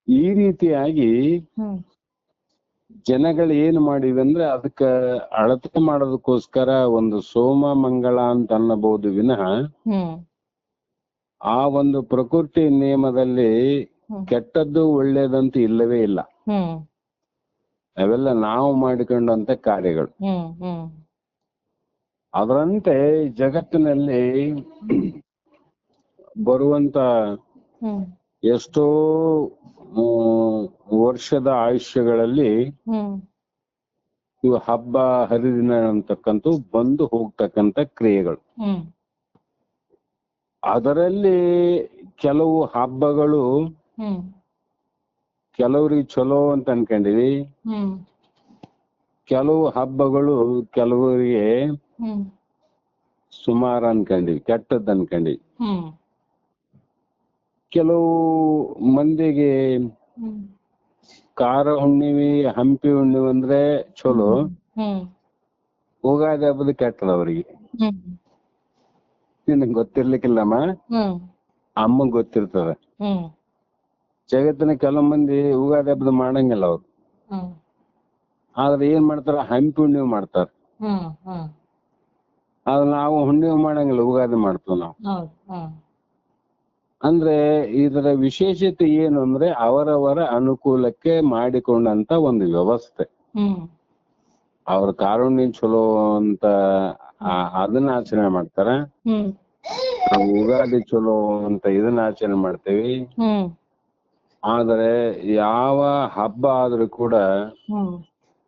ಈ ರೀತಿಯಾಗಿ ಹ್ಮ್ ಜನಗಳು ಏನ್ ಮಾಡಿವೆ ಅಂದ್ರೆ ಅದಕ್ಕ ಅಳತೆ ಮಾಡೋದಕ್ಕೋಸ್ಕರ ಒಂದು ಸೋಮ ಮಂಗಳ ಅಂತ ಅನ್ನಬಹುದು ವಿನಃ ಹ್ಮ್ ಆ ಒಂದು ಪ್ರಕೃತಿ ನಿಯಮದಲ್ಲಿ ಹ್ಮ್ ಕೆಟ್ಟದ್ದು ಒಳ್ಳೇದಂತ ಇಲ್ಲವೇ ಇಲ್ಲ. ಹ್ಮ್ ಅವೆಲ್ಲ ನಾವು ಮಾಡಿಕೊಂಡಂತ ಕಾರ್ಯಗಳು. ಹ್ಮ್ ಹ್ಮ್ ಅದರಂತೆ ಜಗತ್ತಿನಲ್ಲಿ ಬರುವಂತ ಹ್ಮ್ ಎಷ್ಟೋ ವರ್ಷದ ಆಯುಷ್ಯಗಳಲ್ಲಿ ಹ್ಮ್ ಇವು ಹಬ್ಬ ಹರಿದಿನ ಅಂತಕ್ಕಂಥ ಬಂದು ಹೋಗ್ತಕ್ಕಂಥ ಕ್ರಿಯೆಗಳು. ಹ್ಮ್ ಅದರಲ್ಲಿ ಕೆಲವು ಹಬ್ಬಗಳು ಹ್ಮ್ ಕೆಲವ್ರಿಗೆ ಚಲೋ ಅಂತ ಅನ್ಕೊಂಡಿವಿ, ಹ್ಮ್ ಕೆಲವು ಹಬ್ಬಗಳು ಕೆಲವರಿಗೆ ಹ್ಮ್ ಸುಮಾರು ಅನ್ಕೊಂಡಿವಿ, ಕೆಟ್ಟದ್ದು ಅನ್ಕೊಂಡಿವಿ. ಹ್ಮ್ ಕೆಲವು ಮಂದಿಗೆ ಹ್ಮ್ ಕಾರ ಹುಣ್ಣಿಮೆ ಹಂಪಿ ಹುಣ್ಣಿಮೆ ಅಂದ್ರೆ ಚಲೋ, ಹ್ಮ್ ಉಗಾದಿ ಹಬ್ಬದ ಕೆಟ್ಟದ ಅವ್ರಿಗೆ. ಹ್ಮ್ ನಿನಗೆ ಗೊತ್ತಿರ್ಲಿಕ್ಕಿಲ್ಲಮ್ಮ, ಹ್ಮ್ ಅಮ್ಮಗ್ ಗೊತ್ತಿರ್ತದ. ಹ್ಮ್ ಜಗತ್ತಿನ ಕೆಲವು ಮಂದಿ ಉಗಾದಿ ಹಬ್ಬದ ಮಾಡಂಗಿಲ್ಲ ಅವ್ರು. ಹ್ಮ್ ಆದ್ರೆ ಏನ್ ಮಾಡ್ತಾರ, ಹಂಪಿ ಹುಣ್ಣಿಮೆ ಮಾಡ್ತಾರ. ಹ್ಮ್ ಹ್ಮ್ ಆದ್ರೆ ನಾವು ಹುಣ್ಣಿಮೆ ಮಾಡಂಗಿಲ್ಲ, ಉಗಾದಿ ಮಾಡ್ತೀವಿ ನಾವು. ಹೌದು. ಹ್ಮ್ ಅಂದ್ರೆ ಇದರ ವಿಶೇಷತೆ ಏನು ಅಂದ್ರೆ ಅವರವರ ಅನುಕೂಲಕ್ಕೆ ಮಾಡಿಕೊಂಡಂತ ಒಂದು ವ್ಯವಸ್ಥೆ. ಹ್ಮ್ ಅವ್ರ ಕಾರುಣ್ಯ ಚಲೋ ಅಂತ ಅದನ್ನ ಆಚರಣೆ ಮಾಡ್ತಾರ, ಹ್ಮ್ ನಾವು ಉಗಾದಿ ಚಲೋ ಅಂತ ಇದನ್ನ ಆಚರಣೆ ಮಾಡ್ತೇವಿ. ಹ್ಮ್ ಆದರೆ ಯಾವ ಹಬ್ಬ ಆದ್ರೂ ಕೂಡ ಹ್ಮ್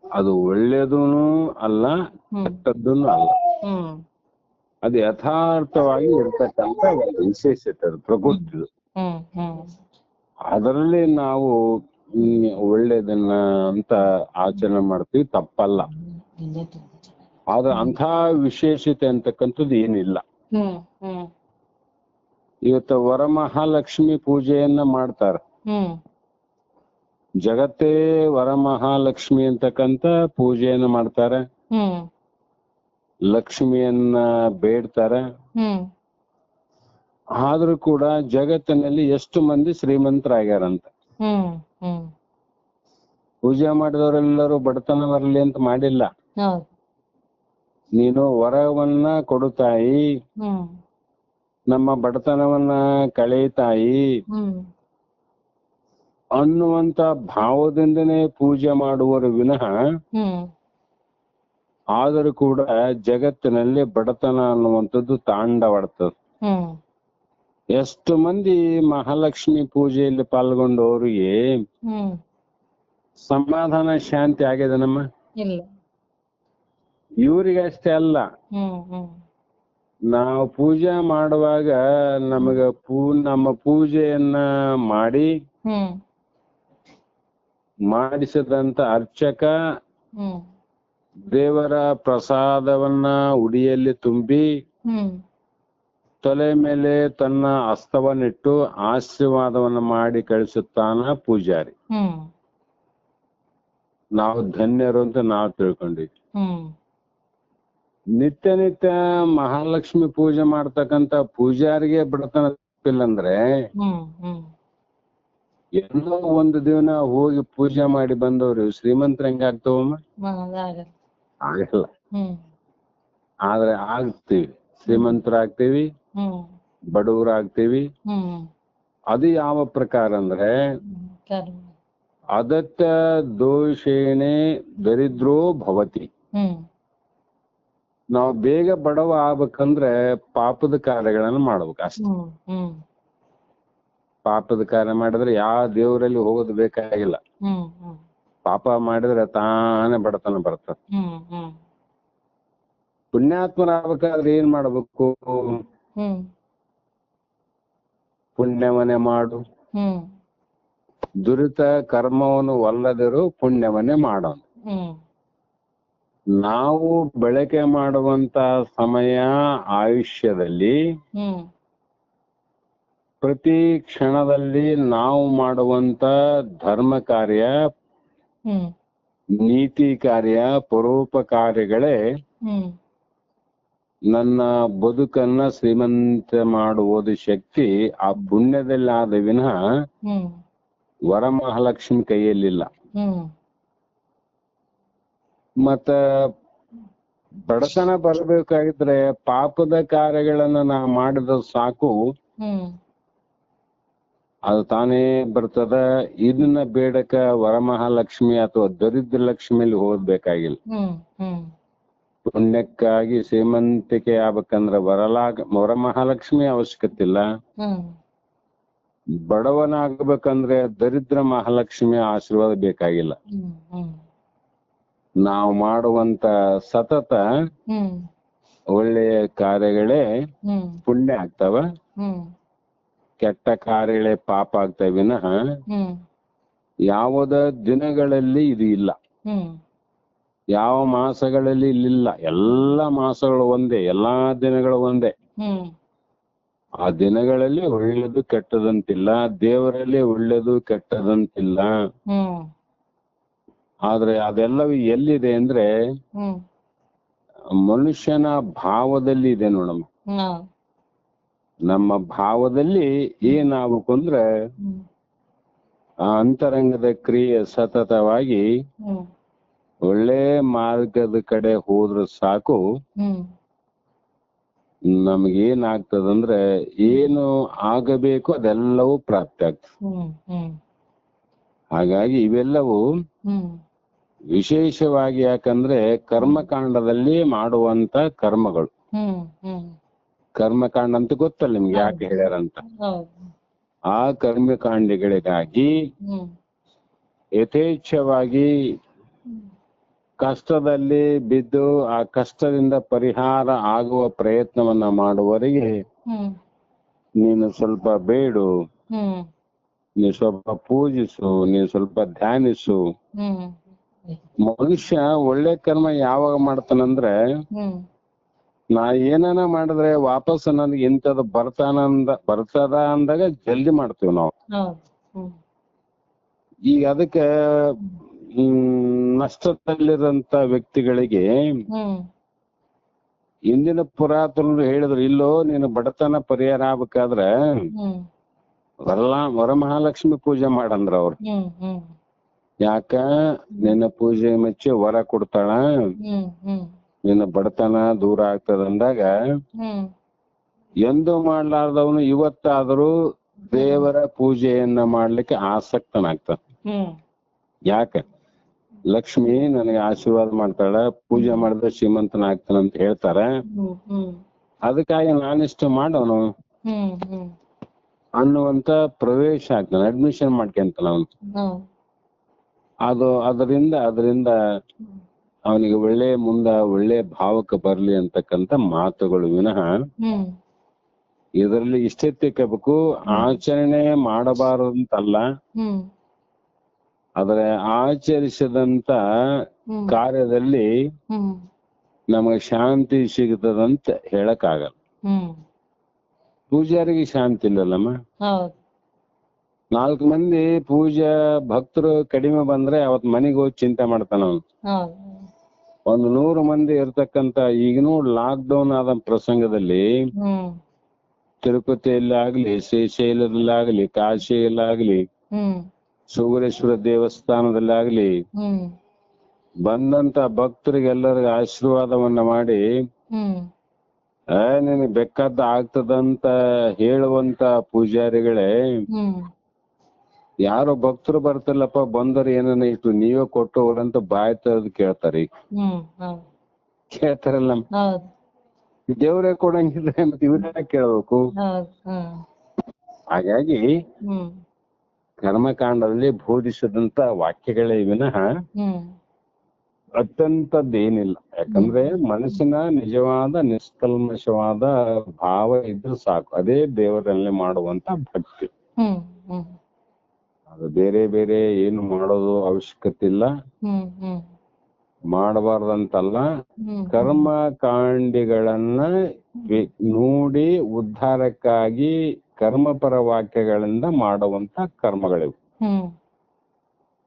ಅದು ಒಳ್ಳೇದೂನು ಅಲ್ಲ, ಕೆಟ್ಟದ್ದೂನು ಅಲ್ಲ. ಹ್ಮ್ ಅದು ಯಥಾರ್ಥವಾಗಿ ಇರ್ತಕ್ಕಂಥ ಒಂದು ವಿಶೇಷತೆ, ಅದು ಪ್ರಕೃತಿದು. ಹ್ಮ್ ಹ್ಮ್ ಅದರಲ್ಲಿ ನಾವು ಒಳ್ಳೇದನ್ನ ಅಂತ ಆಚರಣೆ ಮಾಡ್ತೀವಿ, ತಪ್ಪಲ್ಲ. ಆದ್ರೆ ಅಂಥ ವಿಶೇಷತೆ ಅಂತಕ್ಕಂಥದ್ದು ಏನಿಲ್ಲ. ಹ್ಮ್ ಹ್ಮ್ ಇವತ್ತು ವರಮಹಾಲಕ್ಷ್ಮಿ ಪೂಜೆಯನ್ನ ಮಾಡ್ತಾರ. ಹ್ಮ್ ಜಗತ್ತೇ ವರಮಹಾಲಕ್ಷ್ಮಿ ಅಂತಕ್ಕಂಥ ಪೂಜೆಯನ್ನ ಮಾಡ್ತಾರೆ, ಹ್ಮ್ ಲಕ್ಷ್ಮಿಯನ್ನ ಬೇಡ್ತಾರೆ. ಹ್ಮ್ ಆದ್ರೂ ಕೂಡ ಜಗತ್ತಿನಲ್ಲಿ ಎಷ್ಟು ಮಂದಿ ಶ್ರೀಮಂತರಾಗ್ಯಾರಂತ. ಹ್ಮ್ ಹ್ಮ್ ಪೂಜೆ ಮಾಡಿದವರೆಲ್ಲರೂ ಬಡತನ ಬರಲಿ ಅಂತ ಮಾಡಿಲ್ಲ. ಹೌದು. ನೀನು ವರವನ್ನ ಕೊಡುತ್ತಾಯಿ, ಹ್ಮ್ ನಮ್ಮ ಬಡತನವನ್ನ ಕಳೆಯುತ್ತಾಯಿ ಹ್ಮ್ ಅನ್ನುವಂತ ಭಾವದಿಂದನೇ ಪೂಜೆ ಮಾಡುವರು ವಿನಃ, ಹ್ಮ್ ಆದರೂ ಕೂಡ ಜಗತ್ತಿನಲ್ಲಿ ಬಡತನ ಅನ್ನುವಂಥದ್ದು ತಾಂಡವಾಡ್ತದೆ. ಹ್ಮ್ ಎಷ್ಟು ಮಂದಿ ಮಹಾಲಕ್ಷ್ಮಿ ಪೂಜೆಯಲ್ಲಿ ಪಾಲ್ಗೊಂಡವರಿಗೆ ಹ್ಮ್ ಸಮಾಧಾನ ಶಾಂತಿ ಆಗಿದೆ ನಮ್ಮ? ಇಲ್ಲ. ಇವರಿಗೆ ಅಷ್ಟೇ ಅಲ್ಲ, ಹ್ಮ್ ಹ್ಮ್ ನಾವು ಪೂಜೆ ಮಾಡುವಾಗ ನಮಗ ನಮ್ಮ ಪೂಜೆಯನ್ನ ಮಾಡಿ ಹ್ಮ್ ಮಾಡಿಸಿದಂತ ಅರ್ಚಕ ಹ್ಮ್ ದೇವರ ಪ್ರಸಾದವನ್ನ ಉಡಿಯಲ್ಲಿ ತುಂಬಿ ಹ್ಮ್ ತಲೆ ಮೇಲೆ ತನ್ನ ಹಸ್ತವನ್ನಿಟ್ಟು ಆಶೀರ್ವಾದವನ್ನ ಮಾಡಿ ಕಳಿಸುತ್ತಾನ ಪೂಜಾರಿ. ಹ್ಮ್ ನಾವು ಧನ್ಯರು ಅಂತ ನಾವು ತಿಳ್ಕೊಂಡಿವಿ. ಹ್ಮ್ ನಿತ್ಯ ನಿತ್ಯ ಮಹಾಲಕ್ಷ್ಮಿ ಪೂಜೆ ಮಾಡ್ತಕ್ಕಂತ ಪೂಜಾರಿಗೆ ಬಡತನ ತಪ್ಪಿಲ್ಲಂದ್ರೆ, ಹ್ಮ್ ಹ್ಮ್ ಎಲ್ಲೋ ಒಂದು ದಿನ ಹೋಗಿ ಪೂಜೆ ಮಾಡಿ ಬಂದವ್ರು ಶ್ರೀಮಂತರ ಹೆಂಗ ಆಗ್ತವಮ್ಮ? ಆಗಲ್ಲ. ಹ್ಮ್ ಆದ್ರೆ ಆಗ್ತೀವಿ, ಶ್ರೀಮಂತರಾಗ್ತೀವಿ, ಹ್ಮ್ ಬಡವರಾಗ್ತೀವಿ. ಹ್ಮ್ ಅದು ಯಾವ ಪ್ರಕಾರ ಅಂದ್ರೆ, ಅದತ್ತ ದೋಷೇಣೆ ದರಿದ್ರೋ ಭವತಿ. ಹ್ಮ್ ನಾವು ಬೇಗ ಬಡವ ಆಗ್ಬೇಕಂದ್ರೆ ಪಾಪದ ಕಾರ್ಯಗಳನ್ನ ಮಾಡ್ಬೇಕು ಅಷ್ಟೇ. ಹ್ಮ್ ಹ್ಮ್ ಪಾಪದ ಕಾರ್ಯ ಮಾಡಿದ್ರೆ ಯಾವ ದೇವರಲ್ಲಿ ಹೋಗೋದು ಬೇಕಾಗಿಲ್ಲ. ಹ್ಮ್ ಹ್ಮ್ ಪಾಪ ಮಾಡಿದ್ರೆ ತಾನೇ ಬಡತನ ಬರ್ತದೆ. ಹ್ಮ್ ಹ್ಮ್ ಪುಣ್ಯಾತ್ಮರಾಗಬೇಕಾದ್ರೆ ಏನ್ ಮಾಡ್ಬೇಕು? ಹ್ಮ್ ಪುಣ್ಯವನ್ನೇ ಮಾಡು, ಹ್ಮ್ ದುರಿತ ಕರ್ಮವನ್ನು ಒಲ್ಲದಿರು, ಪುಣ್ಯವನ್ನೇ ಮಾಡೋಣ. ಹ್ಮ್ ನಾವು ಬಳಕೆ ಮಾಡುವಂತ ಸಮಯ ಆಯುಷ್ಯದಲ್ಲಿ ಹ್ಮ್ ಪ್ರತಿ ಕ್ಷಣದಲ್ಲಿ ನಾವು ಮಾಡುವಂತ ಧರ್ಮ ಕಾರ್ಯ, ಹ್ಮ್ ನೀತಿ ಕಾರ್ಯ, ಪರೋಪಕಾರ್ಯಗಳೇ ಹ್ಮ್ ನನ್ನ ಬದುಕನ್ನ ಶ್ರೀಮಂತ ಮಾಡುವುದು ಶಕ್ತಿ ಆ ಪುಣ್ಯದಲ್ಲಿ ಆದ ವಿನಃ ಹ್ಮ್ ವರಮಹಾಲಕ್ಷ್ಮಿ ಕೈಯಲ್ಲಿಲ್ಲ. ಹ್ಮ್ ಮತ್ತ ಬಡತನ ಬರಬೇಕಾಗಿದ್ರೆ ಪಾಪದ ಕಾರ್ಯಗಳನ್ನ ನಾ ಮಾಡಿದ ಸಾಕು, ಹ್ಮ್ ಅದು ತಾನೇ ಬರ್ತದ. ಇದನ್ನ ಬೇಡಕ ವರಮಹಾಲಕ್ಷ್ಮಿ ಅಥವಾ ದರಿದ್ರ ಲಕ್ಷ್ಮಿಯಲ್ಲಿ ಹೋಗ್ಬೇಕಾಗಿಲ್ಲ. ಹ್ಮ್ ಹ್ಮ್ ಪುಣ್ಯಕ್ಕಾಗಿ ಶ್ರೀಮಂತಿಕೆ ಆಗ್ಬೇಕಂದ್ರ ವರಮಹಾಲಕ್ಷ್ಮಿ ಅವಶ್ಯಕತೆ ಇಲ್ಲ. ಹ್ಮ್ ಬಡವನಾಗಬೇಕಂದ್ರೆ ದರಿದ್ರ ಮಹಾಲಕ್ಷ್ಮಿ ಆಶೀರ್ವಾದ ಬೇಕಾಗಿಲ್ಲ. ಹ್ಮ್ ಹ್ಮ್ ನಾವು ಮಾಡುವಂತ ಸತತ ಹ್ಮ್ ಒಳ್ಳೆಯ ಕಾರ್ಯಗಳೇ ಹ್ಮ್ ಪುಣ್ಯ ಆಗ್ತಾವ, ಹ್ಮ್ ಕೆಟ್ಟ ಕಾರ್ಯಗಳೇ ಪಾಪ ಆಗ್ತಾವ ವಿನಃ ಹ್ಮ್ ಯಾವುದ ದಿನಗಳಲ್ಲಿ ಇದು ಇಲ್ಲ, ಹ್ಮ್ ಯಾವ ಮಾಸಗಳಲ್ಲಿ ಇಲ್ಲಿಲ್ಲ. ಎಲ್ಲಾ ಮಾಸಗಳು ಒಂದೇ, ಎಲ್ಲಾ ದಿನಗಳು ಒಂದೇ. ಹ್ಮ್ ಆ ದಿನಗಳಲ್ಲಿ ಒಳ್ಳೇದು ಕೆಟ್ಟದಂತಿಲ್ಲ, ದೇವರಲ್ಲಿ ಒಳ್ಳೇದು ಕೆಟ್ಟದಂತಿಲ್ಲ. ಹ್ಮ್ ಆದ್ರೆ ಅದೆಲ್ಲವೂ ಎಲ್ಲಿದೆ ಅಂದ್ರೆ ಹ್ಮ್ ಮನುಷ್ಯನ ಭಾವದಲ್ಲಿ ಇದೆ ನೋಡಮ್ಮ. ಹೌದ್. ನಮ್ಮ ಭಾವದಲ್ಲಿ ಏನಾಗಬೇಕು ಅಂದ್ರೆ ಹ್ಮ್ ಆ ಅಂತರಂಗದ ಕ್ರಿಯೆ ಸತತವಾಗಿ ಹ್ಮ್ ಒಳ್ಳೆ ಮಾರ್ಗದ ಕಡೆ ಹೋದ್ರೆ ಸಾಕು, ಹ್ಮ್ ನಮಗೇನಾಗ್ತದಂದ್ರೆ ಏನು ಆಗಬೇಕು ಅದೆಲ್ಲವೂ ಪ್ರಾಪ್ತಿ ಆಗ್ತದೆ. ಹ್ಮ್ ಹ್ಮ್ ಹಾಗಾಗಿ ಇವೆಲ್ಲವೂ ಹ್ಮ್ ವಿಶೇಷವಾಗಿ ಯಾಕಂದ್ರೆ ಕರ್ಮಕಾಂಡದಲ್ಲಿ ಮಾಡುವಂತ ಕರ್ಮಗಳು. ಹ್ಮ್ ಹ್ಮ್ ಕರ್ಮಕಾಂಡ ಅಂತ ಗೊತ್ತಲ್ಲ ನಿಮ್ಗೆ ಯಾಕೆ ಹೇಳ್ಯಾರಂತ. ಹೌದ್. ಆ ಕರ್ಮಕಾಂಡಗಳಿಗಾಗಿ ಹ್ಮ್ ಯಥೇಚ್ಛವಾಗಿ ಕಷ್ಟದಲ್ಲಿ ಬಿದ್ದು ಆ ಕಷ್ಟದಿಂದ ಪರಿಹಾರ ಆಗುವ ಪ್ರಯತ್ನವನ್ನ ಮಾಡುವವರಿಗೆ ಹ್ಮ್ ನೀನು ಸ್ವಲ್ಪ ಬೇಡು, ಹ್ಮ್ ನೀನು ಸ್ವಲ್ಪ ಪೂಜಿಸು, ನೀನು ಸ್ವಲ್ಪ ಧ್ಯಾನಿಸು. ಹ್ಮ್ ಮನುಷ್ಯ ಒಳ್ಳೆ ಕರ್ಮ ಯಾವಾಗ ಮಾಡ್ತಾನಂದ್ರೆ ಹ್ಮ್ ನಾ ಏನಾನ ಮಾಡಿದ್ರೆ ವಾಪಸ್ ನನಗೆ ಇಂಥದ್ದು ಬರ್ತದ ಅಂದಾಗ ಜಲ್ದಿ ಮಾಡ್ತೀವಿ ನಾವು. ಹೌದ್. ಹ್ಮ್ ಈಗ ಅದಕ್ಕೆ ನಷ್ಟದಲ್ಲಿರಂತ ವ್ಯಕ್ತಿಗಳಿಗೆ ಹ್ಮ್ ಇಂದಿನ ಪುರಾತನರು ಹೇಳಿದ್ರು, ಇಲ್ಲೋ ನೀನು ಬಡತನ ಪರಿಹಾರ ಆಗ್ಬೇಕಾದ್ರೆ ಹ್ಮ್ ವರಮಹಾಲಕ್ಷ್ಮಿ ಪೂಜೆ ಮಾಡಂದ್ರ ಅವ್ರು. ಹ್ಮ್ ಹ್ಮ್ ಯಾಕ ನಿನ್ನ ಪೂಜೆ ಮೆಚ್ಚಿ ವರ ಕೊಡ್ತಾಳ, ಹ್ಮ್ ಹ್ಮ್ ನಿನ್ನ ಬಡತನ ದೂರ ಆಗ್ತದ ಅಂದಾಗ ಹ್ಮ್ ಎಂದು ಮಾಡ್ಲಾರ್ದವನು ಇವತ್ತಾದರೂ ದೇವರ ಪೂಜೆಯನ್ನ ಮಾಡ್ಲಿಕ್ಕೆ ಆಸಕ್ತನಾಗ್ತಾನ. ಹ್ಮ್ ಯಾಕೆ ಲಕ್ಷ್ಮಿ ನನಗೆ ಆಶೀರ್ವಾದ ಮಾಡ್ತಾಳ, ಪೂಜೆ ಮಾಡಿದ್ರೆ ಶ್ರೀಮಂತನಾಗ್ತಾನ ಅಂತ ಹೇಳ್ತಾರ. ಹ್ಮ್ ಹ್ಮ್ ಅದಕ್ಕಾಗಿ ನಾನಿಷ್ಟು ಮಾಡೋನು ಹ್ಮ್ ಹ್ಮ್ ಅನ್ನುವಂತ ಪ್ರವೇಶ ಆಗ್ತಾನೆ, ಅಡ್ಮಿಷನ್ ಮಾಡ್ಕೊಂತಾನ ಅವನು. ಅದರಿಂದ ಅವನಿಗೆ ಒಳ್ಳೆ ಭಾವಕ್ಕೆ ಬರ್ಲಿ ಅಂತಕ್ಕಂಥ ಮಾತುಗಳು ವಿನಃ ಹ್ಮ್ ಇದರಲ್ಲಿ ಇಷ್ಟೇ ತಿಳ್ಕೋಬೇಕು, ಆಚರಣೆ ಮಾಡಬಾರದಂತಲ್ಲ, ಹ್ಮ್ ಆದರೆ ಆಚರಿಸಿದಂತ ಕಾರ್ಯದಲ್ಲಿ ಹ್ಮ್ ನಮಗೆ ಶಾಂತಿ ಸಿಗ್ತದಂತ ಹೇಳಕ್ಕಾಗಲ್ಲ. ಹ್ಮ್ ಪೂಜಾರಿಗೆ ಶಾಂತಿ ಇಲ್ಲಲ್ಲಮ್ಮ. ಹೌದ್. 4 ಮಂದಿ ಪೂಜಾ ಭಕ್ತರು ಕಡಿಮೆ ಬಂದ್ರೆ ಅವತ್ ಮನೆಗೆ ಹೋಗಿ ಚಿಂತೆ ಮಾಡ್ತಾನ ಅವನು. ಹೌದ್. ಒಂದು 100 ಮಂದಿ ಇರ್ತಕ್ಕಂತ ಈಗನೂ ಲಾಕ್ಡೌನ್ ಆದ ಪ್ರಸಂಗದಲ್ಲಿ ಹ್ಮ್ ತಿರುಪತಿಯಲ್ಲಾಗ್ಲಿ, ಶ್ರೀಶೈಲದಲ್ಲಾಗ್ಲಿ, ಕಾಶಿಯಲ್ಲಾಗ್ಲಿ, ಹ್ಮ್ ಸುಗರೇಶ್ವರ ದೇವಸ್ಥಾನದಲ್ಲಾಗ್ಲಿ ಹ್ಮ್ ಬಂದಂತ ಭಕ್ತರಿಗೆಲ್ಲರಿಗೂ ಆಶೀರ್ವಾದವನ್ನ ಮಾಡಿ ಹ್ಮ್ ನಿನಗೆ ಬೇಕಾದ ಆಗ್ತದಂತ ಹೇಳುವಂತ ಪೂಜಾರಿಗಳೇ ಹ್ಮ್ ಯಾರೋ ಭಕ್ತರು ಬರ್ತಿಲ್ಲಪ್ಪ, ಬಂದರು ಏನನ್ನ ಇಟ್ಟು ನೀವೇ ಕೊಟ್ಟು ಹೋಗ್ರಂತ ಬಾಯ್ ತರದ್ ಕೇಳ್ತಾರಿ. ಹ್ಮ್ ಹೌದ್. ಕೇಳ್ತಾರಲ್ಲ, ಹೌದ್. ದೇವ್ರೇ ಕೊಡಂಗಿದ್ರೆ ಮತ್ತೆ ಇವ್ರನ್ನ ಕೇಳ್ಬೇಕು. ಹೌದ್. ಹ್ಮ್ ಹಾಗಾಗಿ ಹ್ಮ್ ಕರ್ಮಕಾಂಡದಲ್ಲಿ ಬೋಧಿಸಿದಂತ ವಾಕ್ಯಗಳೇ ವಿನಃ ಹ್ಮ್ ಅತ್ಯಂತದ್ದೇನಿಲ್ಲ. ಯಾಕಂದ್ರೆ ಮನಸ್ಸಿನ ನಿಜವಾದ ನಿಷ್ಕಲ್ಮಶವಾದ ಭಾವ ಇದ್ರೆ ಸಾಕು, ಅದೇ ದೇವರಲ್ಲಿ ಮಾಡುವಂತ ಭಕ್ತಿ. ಹ್ಮ್ ಹ್ಮ್ ಅದು ಬೇರೆ ಬೇರೆ ಏನು ಮಾಡೋದು ಅವಶ್ಯಕತೆ ಇಲ್ಲ, ಹ್ಮ್ ಹ್ಮ್ ಮಾಡಬಾರ್ದಂತಲ್ಲ. ಹ್ಮ್ ಕರ್ಮಕಾಂಡಿಗಳನ್ನ ನೋಡಿ ಉದ್ಧಾರಕ್ಕಾಗಿ ಕರ್ಮಪರ ವಾಕ್ಯಗಳಿಂದ ಮಾಡುವಂತ ಕರ್ಮಗಳಿವು. ಹ್ಮ್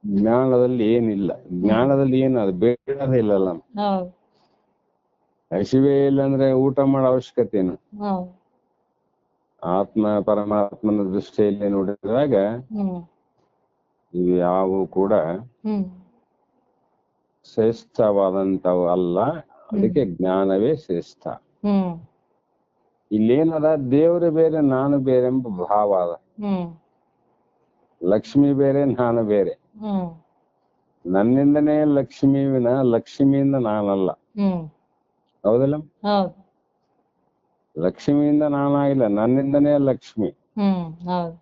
ಜ್ಞಾನದಲ್ಲಿ ಏನಿಲ್ಲ. ಜ್ಞಾನದಲ್ಲಿ ಏನು ಅದು ಬೇಡದೇ ಇಲ್ಲಲ್ಲ. ಹೌದ್. ಹಸಿವೆ ಇಲ್ಲ ಅಂದ್ರೆ ಊಟ ಮಾಡೋ ಅವಶ್ಯಕತೆ ಏನು? ಹೌದ್. ಆತ್ಮ ಪರಮಾತ್ಮನ ದೃಷ್ಟಿಯಲ್ಲಿ ನೋಡಿದಾಗ ಹ್ಮ್ ಇವು ಯಾವು ಕೂಡ ಹ್ಮ್ ಶ್ರೇಷ್ಠವಾದಂಥವು ಅಲ್ಲ. ಅದಕ್ಕೆ ಜ್ಞಾನವೇ ಶ್ರೇಷ್ಠ. ಹ್ಮ್ ಇಲ್ಲೇನದ ದೇವ್ರು ಬೇರೆ ನಾನು ಬೇರೆ ಎಂಬ ಭಾವ ಅದ. ಹ್ಮ್ ಲಕ್ಷ್ಮಿ ಬೇರೆ ನಾನು ಬೇರೆ. ಹ್ಮ್ ನನ್ನಿಂದನೇ ಲಕ್ಷ್ಮಿವಿನ ಲಕ್ಷ್ಮಿಯಿಂದ ನಾನಲ್ಲ. ಹ್ಮ್ ಹೌದಲ್ಲ? ಹೌದು. ಲಕ್ಷ್ಮಿಯಿಂದ ನಾನಾಗಿಲ್ಲ, ನನ್ನಿಂದನೇ ಲಕ್ಷ್ಮಿ. ಹೌದು.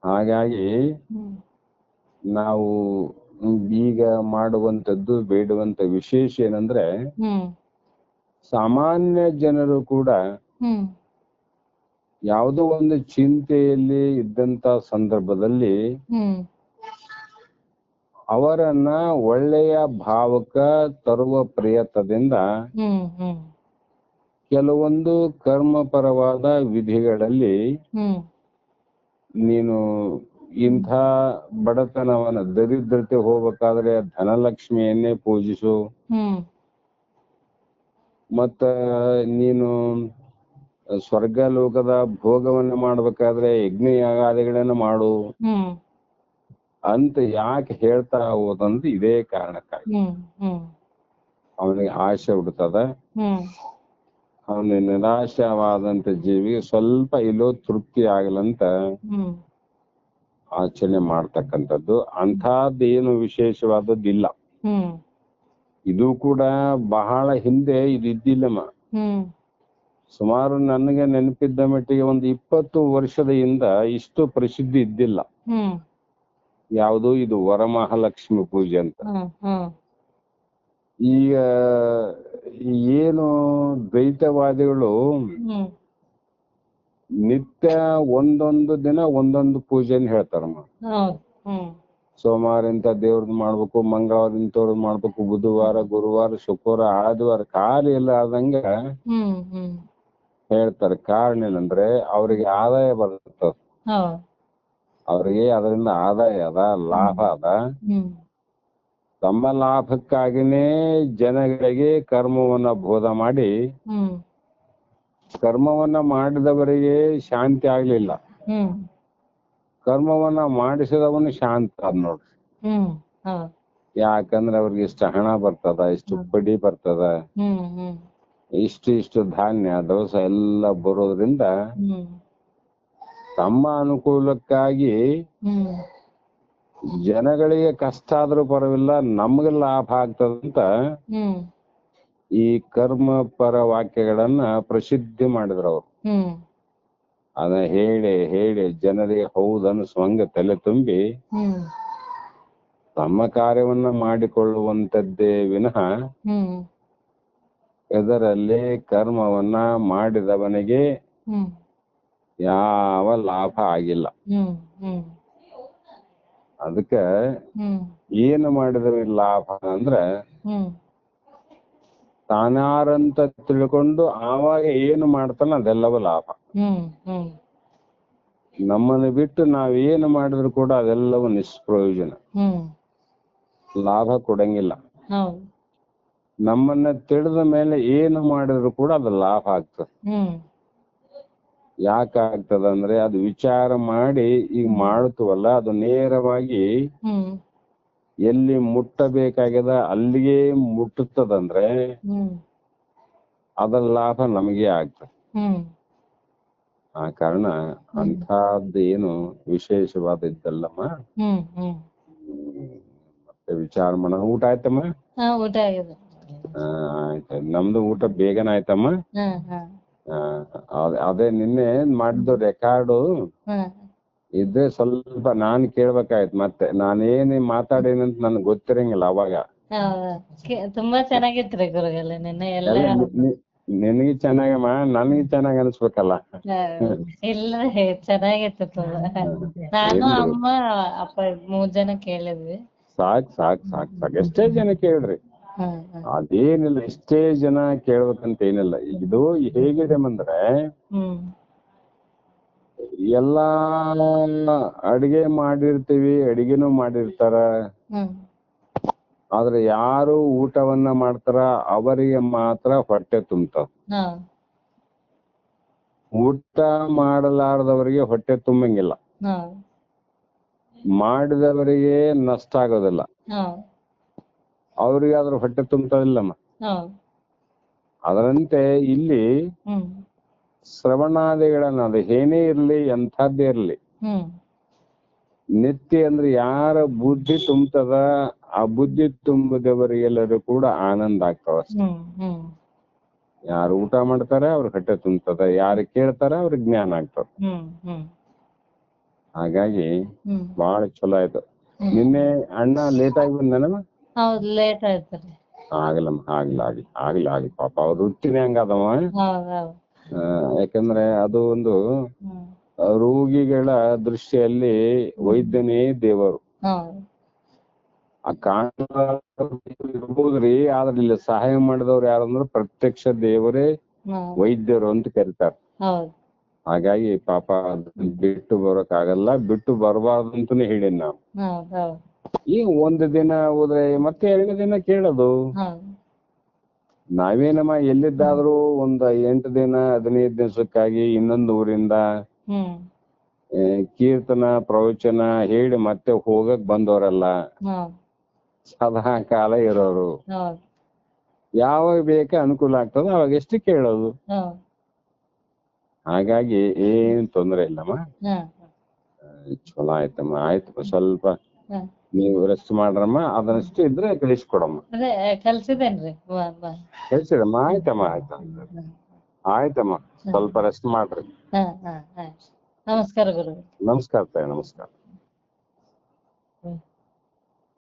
ಹಾಗಾಗಿ ಹ್ಮ್ ನಾವು ಈಗ ಮಾಡುವಂಥದ್ದು ಬೇಡುವಂತ ವಿಶೇಷ ಏನಂದ್ರೆ, ಹ್ಮ್ ಸಾಮಾನ್ಯ ಜನರು ಕೂಡ ಹ್ಮ್ ಯಾವುದೋ ಒಂದು ಚಿಂತೆಯಲ್ಲಿ ಇದ್ದಂತ ಸಂದರ್ಭದಲ್ಲಿ ಹ್ಮ್ ಅವರನ್ನ ಒಳ್ಳೆಯ ಭಾವಕ ತರುವ ಪ್ರಯತ್ನದಿಂದ ಹ್ಮ್ ಹ್ಮ್ ಕೆಲವೊಂದು ಕರ್ಮಪರವಾದ ವಿಧಿಗಳಲ್ಲಿ ಹ್ಮ್ ನೀನು ಇಂಥ ಬಡತನವನ್ನ ದರಿದ್ರತೆ ಹೋಗ್ಬೇಕಾದ್ರೆ ಧನಲಕ್ಷ್ಮಿಯನ್ನೇ ಪೂಜಿಸು, ಹ್ಮ್ ಮತ್ತ ನೀನು ಸ್ವರ್ಗ ಲೋಕದ ಭೋಗವನ್ನು ಮಾಡ್ಬೇಕಾದ್ರೆ ಯಜ್ಞ ಯಾಗಾದಿಗಳನ್ನ ಮಾಡು ಹ್ಮ್ ಅಂತ ಯಾಕೆ ಹೇಳ್ತಾ ಹೋದಂದ್ರೆ ಇದೇ ಕಾರಣಕ್ಕಾಗಿ. ಹ್ಮ್ ಹ್ಮ್ ಅವನಿಗೆ ಆಸೆ ಹುಡ್ತದ. ಹ್ಮ್ ಅವನಿಗೆ ನಿರಾಶವಾದಂತ ಜೀವಿಗೆ ಸ್ವಲ್ಪ ಇಲ್ಲೋ ತೃಪ್ತಿ ಆಗಲಂತ ಹ್ಮ್ ಆಚರಣೆ ಮಾಡ್ತಕ್ಕಂಥದ್ದು. ಅಂಥದ್ದೇನು ವಿಶೇಷವಾದದ್ದಿಲ್ಲ. ಹ್ಮ್ ಇದು ಕೂಡ ಬಹಳ ಹಿಂದೆ ಇದು ಇದ್ದಿಲ್ಲಮ್ಮ. ಹ್ಮ್ ಸುಮಾರು ನನಗೆ ನೆನಪಿದ್ದ ಮಟ್ಟಿಗೆ ಒಂದು 20 ವರ್ಷದ ಹಿಂದ ಇಷ್ಟು ಪ್ರಸಿದ್ಧಿ ಇದ್ದಿಲ್ಲ. ಹ್ಮ್ ಯಾವುದು ಇದು ವರಮಹಾಲಕ್ಷ್ಮಿ ಪೂಜೆ ಅಂತ. ಹ್ಮ್ ಹ್ಮ್ ಈಗ ಏನು ದ್ವೈತವಾದಿಗಳು ಹ್ಮ್ ನಿತ್ಯ ಒಂದೊಂದು ದಿನ ಒಂದೊಂದು ಪೂಜೆನ ಹೇಳ್ತಾರಮ್ಮ. ಹೌದು. ಹ್ಮ್ ಸೋಮವಾರ ಇಂಥ ದೇವ್ರದ್ದು ಮಾಡ್ಬೇಕು, ಮಂಗಳವಾರ ಇಂಥವ್ರದ್ದು ಮಾಡ್ಬೇಕು, ಬುಧವಾರ ಗುರುವಾರ ಶುಕ್ರವಾರ ಆದಿವಾರ ಖಾಲಿ ಇಲ್ಲ ಆದಂಗ ಹ್ಮ್ ಹ್ಮ್ ಹೇಳ್ತಾರೆ. ಕಾರಣ ಏನಂದ್ರೆ ಅವ್ರಿಗೆ ಆದಾಯ ಬರ್ತದ, ಹೌದು. ಅವ್ರಿಗೆ ಅದರಿಂದ ಆದಾಯ ಅದ, ಲಾಭ ಅದ. ಹ್ಮ್ ತಮ್ಮ ಲಾಭಕ್ಕಾಗಿನೇ ಜನಗಳಿಗೆ ಕರ್ಮವನ್ನ ಬೋಧ ಮಾಡಿ ಹ್ಮ್ ಕರ್ಮವನ್ನ ಮಾಡಿದವರಿಗೆ ಶಾಂತಿ ಆಗ್ಲಿಲ್ಲ, ಹ್ಮ್ ಕರ್ಮವನ್ನ ಮಾಡಿಸಿದವನು ಶಾಂತ ಅದ್ ನೋಡ್ರಿ. ಹ್ಮ್ ಹೌದು. ಯಾಕಂದ್ರೆ ಅವ್ರಿಗೆ ಇಷ್ಟ ಹಣ ಬರ್ತದ, ಇಷ್ಟು ಪಡಿ ಬರ್ತದ, ಹ್ಮ್ ಹ್ಮ್ ಇಷ್ಟು ಧಾನ್ಯ ದವಸ ಎಲ್ಲ ಬರೋದ್ರಿಂದ ಹ್ಮ್ ತಮ್ಮ ಅನುಕೂಲಕ್ಕಾಗಿ ಹ್ಮ್ ಜನಗಳಿಗೆ ಕಷ್ಟ ಆದ್ರೂ ಪರವಿಲ್ಲ, ನಮ್ಗೆ ಲಾಭ ಆಗ್ತದಂತ ಹ್ಮ್ ಈ ಕರ್ಮ ಪರ ವಾಕ್ಯಗಳನ್ನ ಪ್ರಸಿದ್ಧಿ ಮಾಡಿದ್ರು ಅವ್ರು. ಹ್ಮ್ ಅದನ್ನ ಹೇಳಿ ಹೇಳಿ ಜನರಿಗೆ ಹೌದನ್ನಿಸುವಂಗ ತಲೆ ತುಂಬಿ ಹ್ಮ್ ತಮ್ಮ ಕಾರ್ಯವನ್ನ ಮಾಡಿಕೊಳ್ಳುವಂತದ್ದೇ ವಿನಃ ಹ್ಮ್ ಇದರಲ್ಲಿ ಕರ್ಮವನ್ನ ಮಾಡಿದವನಿಗೆ ಹ್ಮ್ ಯಾವ ಲಾಭ ಆಗಿಲ್ಲ. ಹ್ಮ್ ಹ್ಮ್ ಅದಕ್ಕೆ ಹ್ಮ್ ಏನು ಮಾಡಿದ್ರೆ ಲಾಭ ಅಂದ್ರೆ ಹ್ಮ್ ತಾನಾರಂತ ತಿಳ್ಕೊಂಡು ಆವಾಗ ಏನು ಮಾಡ್ತಾನ ಅದೆಲ್ಲವೂ ಲಾಭ. ಹ್ಮ್ ಹ್ಮ್ ನಮ್ಮನ್ನು ಬಿಟ್ಟು ನಾವೇನು ಮಾಡಿದ್ರು ಕೂಡ ಅದೆಲ್ಲವೂ ನಿಷ್ಪ್ರಯೋಜನ, ಹ್ಮ್ ಲಾಭ ಕೊಡಂಗಿಲ್ಲ. ಹೌದು. ನಮ್ಮನ್ನ ತಿಳಿದ ಮೇಲೆ ಏನು ಮಾಡಿದ್ರು ಕೂಡ ಅದು ಲಾಭ ಆಗ್ತದೆ. ಹ್ಮ್ ಯಾಕಾಗ್ತದಂದ್ರೆ ಅದು ವಿಚಾರ ಮಾಡಿ ಈಗ ಮಾಡುತ್ತವಲ್ಲ, ಅದು ನೇರವಾಗಿ ಹ್ಮ್ ಎಲ್ಲಿ ಮುಟ್ಟಬೇಕಾಗ್ಯದ ಅಲ್ಲಿಗೆ ಮುಟ್ಟುತ್ತದಂದ್ರೆ ಹ್ಮ್ ಅದರ ಲಾಭ ನಮಗೆ ಆಗ್ತದೆ. ಹ್ಮ್ ಆ ಕಾರಣ ಅಂಥದ್ದು ಏನು ವಿಶೇಷವಾದದ್ದಲ್ಲಮ್ಮ. ಹ್ಮ್ ಹ್ಮ್ ಮತ್ತೆ ವಿಚಾರ ಮಾಡೋಣ. ಊಟ ಆಯ್ತಮ್ಮ? ಹಾ, ಊಟ ಆಗಿದೆ. ಆಯ್ತು. ನಮ್ದು ಊಟ ಬೇಗನೆ ಆಯ್ತಮ್ಮ. ಹ್ಮ್ ಹ್ಮ್ ಅದೇ ನಿನ್ನೆ ಮಾಡಿದ್ದು ರೆಕಾರ್ಡು ಹ್ಮ್ ಇದ್ರೆ ಸ್ವಲ್ಪ ನಾನು ಕೇಳ್ಬೇಕಾಯ್ತು. ಮತ್ತೆ ನಾನೇನು ಮಾತಾಡೇನಂತ ನನ್ಗೆ ಗೊತ್ತಿರಂಗಿಲ್ಲ ಅವಾಗ. ಹೌದಾ? ತುಂಬಾ ಚೆನ್ನಾಗಿತ್ರಿ ಗುರುಗಳೇ ನಿನ್ನೆ ಎಲ್ಲ. ನಿನಗೆ ಚೆನ್ನಾಗಮ್ಮ, ನನಗೆ ಚೆನ್ನಾಗ್ ಅನ್ಸ್ಬೇಕಲ್ಲ. ಇಲ್ಲ, ಚೆನ್ನಾಗಿತ್ತು ತುಂಬಾ. ನಾನು ಅಮ್ಮ ಅಪ್ಪ 3 ಜನ ಕೇಳಿದ್ವಿ. ಸಾಕ್ ಎಷ್ಟೇ ಜನ ಕೇಳ್ರಿ, ಅದೇನಿಲ್ಲ. ಎಷ್ಟೇ ಜನ ಕೇಳ್ಬೇಕಂತ ಏನಿಲ್ಲ. ಇದು ಹೇಗಿದೆ ಅಂದ್ರೆ ಎಲ್ಲಾ ಅಡಿಗೆ ಮಾಡಿರ್ತೀವಿ, ಅಡಿಗೆನೂ ಮಾಡಿರ್ತಾರ. ಆದ್ರೆ ಯಾರು ಊಟವನ್ನ ಮಾಡ್ತಾರ ಅವರಿಗೆ ಮಾತ್ರ ಹೊಟ್ಟೆ ತುಂಬ್ತಾವ. ಊಟ ಮಾಡಲಾರದವರಿಗೆ ಹೊಟ್ಟೆ ತುಂಬಂಗಿಲ್ಲ. ಮಾಡಿದವರಿಗೆ ನಷ್ಟ ಆಗೋದಿಲ್ಲ, ಹೌದು ಅವ್ರಿಗೆ ಅದ್ರ ಹೊಟ್ಟೆ ತುಂಬ್ತದಿಲ್ಲಮ್ಮ. ಹೌದು ಅದರಂತೆ ಇಲ್ಲಿ ಹ್ಮ್ ಶ್ರವಣಾದಿಗಳನ್ನ, ಅದು ಏನೇ ಇರ್ಲಿ ಎಂಥದ್ದೇ ಇರ್ಲಿ, ಹ್ಮ್ ನಿತ್ಯ ಅಂದ್ರೆ ಯಾರ ಬುದ್ಧಿ ತುಂಬ್ತದ ಆ ಬುದ್ಧಿ ತುಂಬಿದವರಿಗೆಲ್ಲರೂ ಕೂಡ ಆನಂದ ಆಗ್ತಾವ ಅಷ್ಟೇ. ಹ್ಮ್ ಹ್ಮ್ ಯಾರು ಊಟ ಮಾಡ್ತಾರೆ ಅವ್ರ ಹೊಟ್ಟೆ ತುಂಬ್ತದ, ಯಾರು ಕೇಳ್ತಾರ ಅವ್ರಿಗೆ ಜ್ಞಾನ ಆಗ್ತದ. ಹ್ಮ್ ಹ್ಮ್ ಹಾಗಾಗಿ ಹ್ಮ್ ಬಹಳ ಚಲೋ ಆಯ್ತು. ಹ್ಮ್ ನಿನ್ನೆ ಅಣ್ಣ ಲೇಟ್ ಆಗಿ ಬಂದನಮ್ಮ. ಹೌದು ಲೇಟ್ ಆಯ್ತ್ರಿ. ಆಗ್ಲಮ್ಮ, ಆಗ್ಲಿ ಪಾಪ ಅವ್ರ ವೃತ್ತಿನೇ ಹಂಗದವ. ಹೌದ್ ಹೌದ್ ಯಾಕಂದ್ರೆ ಅದು ಒಂದು ಹ್ಮ್ ರೋಗಿಗಳ ದೃಷ್ಟಿಯಲ್ಲಿ ವೈದ್ಯನೇ ದೇವರು. ಹೌದು ಆ ಕಾಣ ಇರ್ಬೋದ್ರಿ, ಆದ್ರೆ ಇಲ್ಲಿ ಸಹಾಯ ಮಾಡಿದವ್ರು ಯಾರಂದ್ರೆ ಪ್ರತ್ಯಕ್ಷ ದೇವರೇ ಹೌದ್ ವೈದ್ಯರು ಅಂತ ಕರೀತಾರೆ. ಹೌದ್ ಹಾಗಾಗಿ ಪಾಪ ಅದನ್ನ ಬಿಟ್ಟು ಬರೋಕ್ ಆಗಲ್ಲ, ಬಿಟ್ಟು ಬರಬಾರ್ದು ಅಂತಾನೆ ಹೇಳೀನಿ ನಾನು. ಹೌದ್ ಹೌದ್ ಈಗ ಒಂದು ದಿನ ಹೋದ್ರೆ ಮತ್ತೆ 2ನೇ ದಿನ ಕೇಳೋದು. ಹೌದ್ ನಾವೇನಮ್ಮ ಎಲ್ಲಿದ್ದಾದ್ರೂ ಒಂದು 8 ದಿನ 15 ದಿವಸಕ್ಕಾಗಿ ಇನ್ನೊಂದು ಊರಿಂದ ಹ್ಮ್ ಕೀರ್ತನ ಪ್ರವಚನ ಹೇಳಿ ಮತ್ತೆ ಹೋಗಕ್ ಬಂದವರಲ್ಲ, ಹೌದ್ ಸದಾ ಕಾಲ ಇರೋರು. ಹೌದ್ ಯಾವಾಗ ಬೇಕ ಅನುಕೂಲ ಆಗ್ತದ ಅವಾಗ ಎಷ್ಟು ಕೇಳೋದು. ಹೌದ್ ಹಾಗಾಗಿ ಏನ್ ತೊಂದ್ರೆ ಇಲ್ಲಮ್ಮ. ಹ್ಮ್ ಚಲೋ ಆಯ್ತಮ್ಮ, ಆಯ್ತು. ಸ್ವಲ್ಪ ಹ್ಮ್ ನೀವು ರೆಸ್ಟ್ ಮಾಡ್ರಮ್ಮ, ಅದನ್ನಷ್ಟು ಇದ್ರೆ ಕಳಿಸ್ಕೊಡಮ್ಮ. ಅದೇ ಕಲ್ಸಿದೇನ್ರಿ ಕಳ್ಸಿಡಮ್ಮ. ಆಯ್ತಮ್ಮ, ಆಯ್ತಮ್ಮ, ಸ್ವಲ್ಪ ರೆಸ್ಟ್ ಮಾಡ್ರಿ. ಹಾ ಹಾ ಆಯ್ತು. ನಮಸ್ಕಾರ ಗುರು. ನಮಸ್ಕಾರ ತಾಯಿ, ನಮಸ್ಕಾರ.